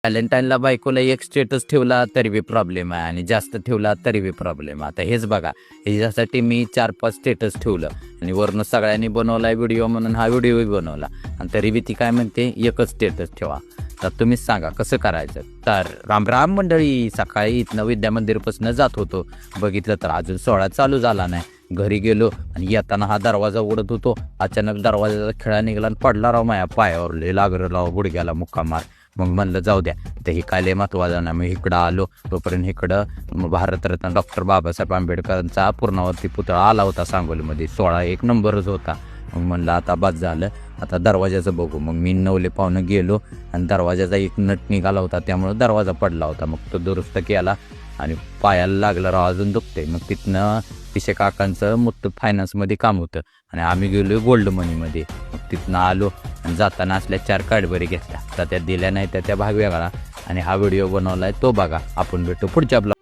व्हॅलेंटाईनला बायकोला एक स्टेटस ठेवला तरी बी प्रॉब्लेम आहे आणि जास्त ठेवला तरी बी प्रॉब्लेम आहे. आता हेच बघा, ह्याच्यासाठी मी 4-5 स्टेटस ठेवलं आणि वरनं सगळ्यांनी बनवला व्हिडिओ म्हणून हा व्हिडिओही बनवला आणि तरी बी ती काय म्हणते एकच स्टेटस ठेवा. तर तुम्हीच सांगा कसं करायचं. तर राम राम मंडळी, सकाळी इथनं विद्या मंदिरपासून जात होतो, बघितलं तर अजून सोहळा चालू झाला नाही. घरी गेलो आणि येताना हा दरवाजा उघडत होतो, अचानक दरवाजाचा खिळा निघाला आणि पडला राव माझ्या पायावर, लय लागलं राव गुडघ्याला मुक्का मार. मग म्हणलं जाऊ द्या, तर ही काय लय महत्त्वाचं नाही. मग इकडं आलो, तोपर्यंत इकडं भारतरत्न डॉक्टर बाबासाहेब आंबेडकरांचा पूर्णावती पुतळा आला होता सांगोलीमध्ये. सोहळा एक नंबरच होता. मग म्हणलं आता बस झालं, आता दरवाजाचं बघू. मग मी 9 पावणं गेलो आणि दरवाजाचा एक नट निघाला होता, त्यामुळं दरवाजा पडला होता. मग तो दुरुस्त केला आणि पायाला लागलं राव, अजून दुखते. मग तिथनं पिशे काकांचं मुत्तूट फायनान्समध्ये काम होतं आणि आम्ही गेलो गोल्ड मनीमध्ये. मग तिथनं आलो आणि जाताना असल्या 4 कॅडबरी घेतल्या, तर त्या दिल्या नाही, त्या भाग वेगळा. आणि हा व्हिडिओ बनवला आहे तो बघा. आपण भेटू पुढच्या ब्लॉग.